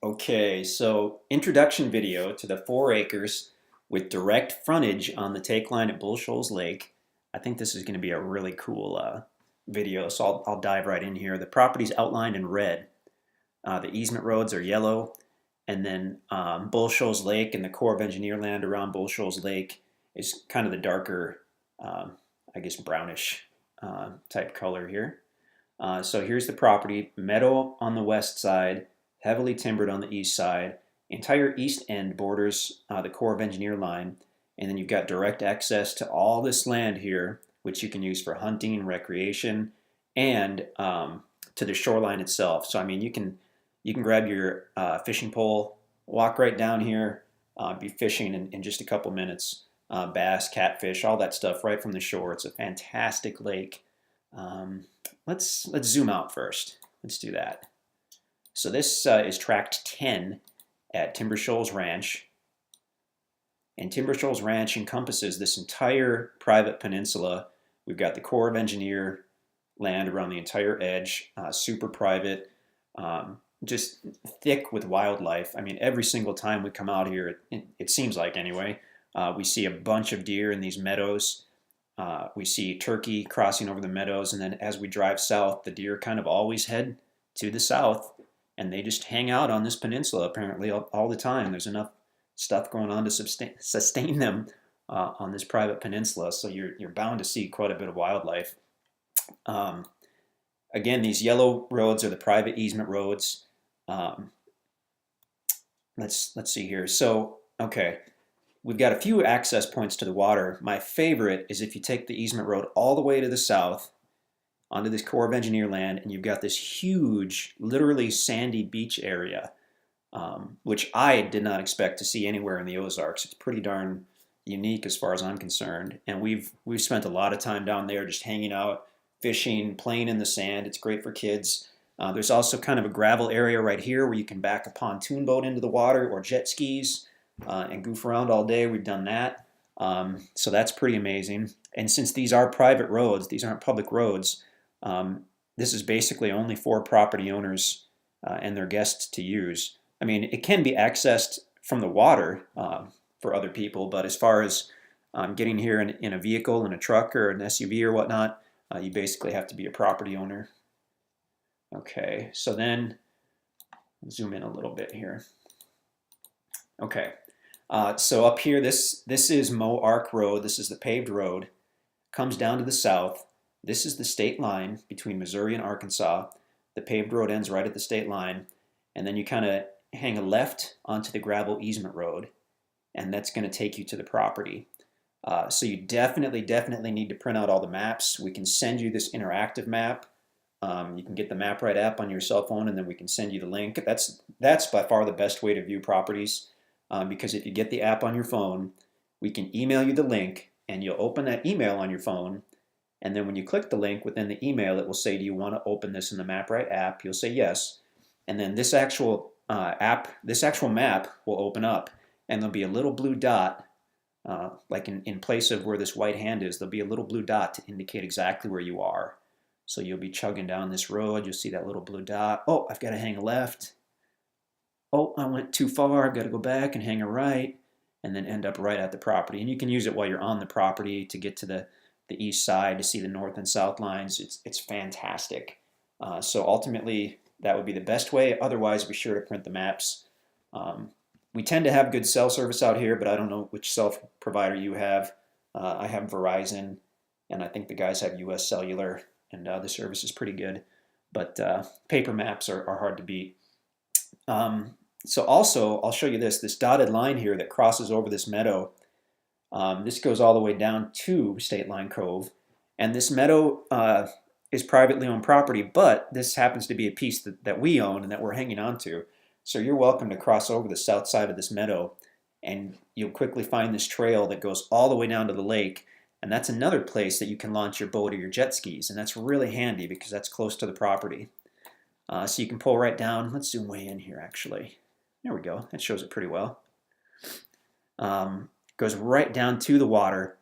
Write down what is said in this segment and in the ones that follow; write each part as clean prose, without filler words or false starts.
Okay, so introduction video to the 4 acres with direct frontage on the take line at Bull Shoals Lake. I think this is going to be a really cool video, so I'll dive right in here. The property's outlined in red. The easement roads are yellow, and then Bull Shoals Lake and the Corps of Engineer land around Bull Shoals Lake is kind of the darker, I guess, brownish type color here. So here's the property, meadow on the west side, heavily timbered on the east side. Entire east end borders the Corps of Engineer line, and then you've got direct access to all this land here, which you can use for hunting, recreation, and to the shoreline itself. So I mean, you can grab your fishing pole, walk right down here, be fishing in just a couple minutes. Bass, catfish, all that stuff right from the shore. It's a fantastic lake. Let's zoom out first. Let's do that. So this is tract 10 at Timber Shoals Ranch. And Timber Shoals Ranch encompasses this entire private peninsula. We've got the Corps of Engineer land around the entire edge, super private, just thick with wildlife. I mean, every single time we come out here, it seems like anyway, we see a bunch of deer in these meadows. We see turkey crossing over the meadows, and then as we drive south, the deer kind of always head to the south, and they just hang out on this peninsula apparently all the time. There's enough stuff going on to sustain them on this private peninsula, so you're bound to see quite a bit of wildlife. Again, these yellow roads are the private easement roads. Let's see here. So, okay. We've got a few access points to the water. My favorite is if you take the easement road all the way to the south onto this Corps of Engineer land, and you've got this huge, literally sandy beach area, which I did not expect to see anywhere in the Ozarks. It's pretty darn unique as far as I'm concerned. And we've spent a lot of time down there just hanging out, fishing, playing in the sand. It's great for kids. There's also kind of a gravel area right here where you can back a pontoon boat into the water or jet skis. And goof around all day. We've done that. So that's pretty amazing. And since these are private roads, these aren't public roads, this is basically only for property owners and their guests to use. I mean, it can be accessed from the water for other people, but as far as getting here in a vehicle, in a truck or an SUV or whatnot, you basically have to be a property owner. Okay, so then zoom in a little bit here. Okay. So up here, this is Mo Arc Road. This is the paved road. Comes down to the south. This is the state line between Missouri and Arkansas. The paved road ends right at the state line. And then you kind of hang a left onto the gravel easement road. And that's going to take you to the property. So you definitely need to print out all the maps. We can send you this interactive map. You can get the MapRight app on your cell phone, and then we can send you the link. That's by far the best way to view properties. Because if you get the app on your phone, we can email you the link, and you'll open that email on your phone, and then when you click the link within the email, it will say, do you want to open this in the MapRight app? You'll say yes, and then this actual map will open up, and there'll be a little blue dot, like in place of where this white hand is, there'll be a little blue dot to indicate exactly where you are. So you'll be chugging down this road, you'll see that little blue dot. Oh, I've got to hang a left. Oh, I went too far, I've got to go back and hang a right, and then end up right at the property. And you can use it while you're on the property to get to the east side, to see the north and south lines. It's fantastic. So ultimately, that would be the best way. Otherwise, be sure to print the maps. We tend to have good cell service out here, but I don't know which cell provider you have. I have Verizon, and I think the guys have US Cellular, and the service is pretty good. But paper maps are hard to beat. So also, I'll show you this dotted line here that crosses over this meadow. This goes all the way down to State Line Cove. And this meadow is privately owned property, but this happens to be a piece that we own and that we're hanging on to. So you're welcome to cross over the south side of this meadow, and you'll quickly find this trail that goes all the way down to the lake. And that's another place that you can launch your boat or your jet skis. And that's really handy because that's close to the property. So you can pull right down. Let's zoom way in here, actually. There we go. That shows it pretty well. Goes right down to the water,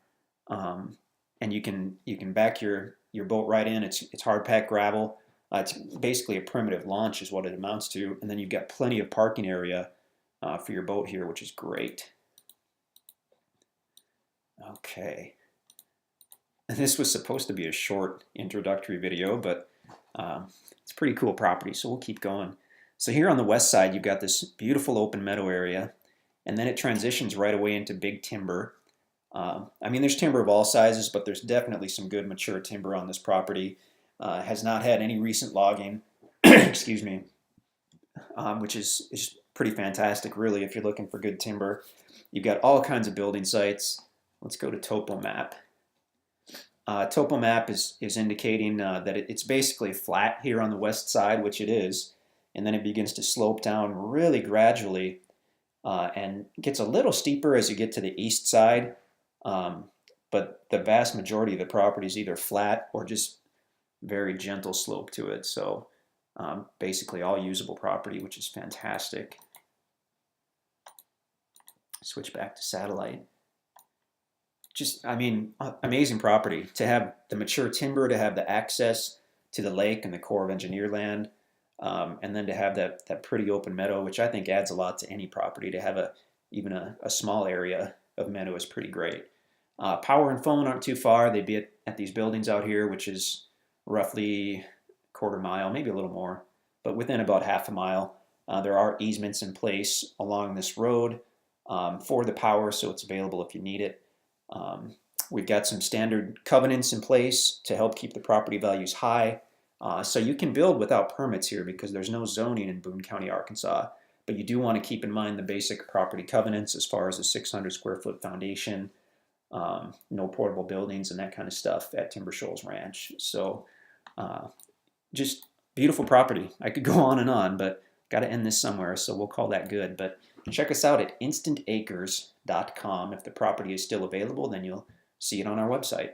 and you can back your boat right in. It's hard packed gravel. It's basically a primitive launch is what it amounts to. And then you've got plenty of parking area for your boat here, which is great. Okay. And this was supposed to be a short introductory video, but it's a pretty cool property, so we'll keep going. So here on the west side, you've got this beautiful open meadow area, and then it transitions right away into big timber. I mean, there's timber of all sizes, but there's definitely some good mature timber on this property. Has not had any recent logging, excuse me, which is pretty fantastic, really, if you're looking for good timber. You've got all kinds of building sites. Let's go to Topo Map. Topo Map is indicating that it's basically flat here on the west side, which it is, and then it begins to slope down really gradually and gets a little steeper as you get to the east side, but the vast majority of the property is either flat or just very gentle slope to it. So basically all usable property, which is fantastic. Switch back to satellite. Just, I mean, amazing property to have the mature timber, to have the access to the lake and the Corps of Engineer land, and then to have that pretty open meadow, which I think adds a lot to any property. To have even a small area of meadow is pretty great. Power and phone aren't too far. They'd be at these buildings out here, which is roughly a quarter mile, maybe a little more, but within about half a mile. There are easements in place along this road for the power, so it's available if you need it. We've got some standard covenants in place to help keep the property values high. So you can build without permits here because there's no zoning in Boone County, Arkansas. But you do want to keep in mind the basic property covenants as far as a 600 square foot foundation, no portable buildings and that kind of stuff at Timber Shoals Ranch. So just beautiful property. I could go on and on, but got to end this somewhere, so we'll call that good. But check us out at InstantAcres.com. If the property is still available, then you'll see it on our website.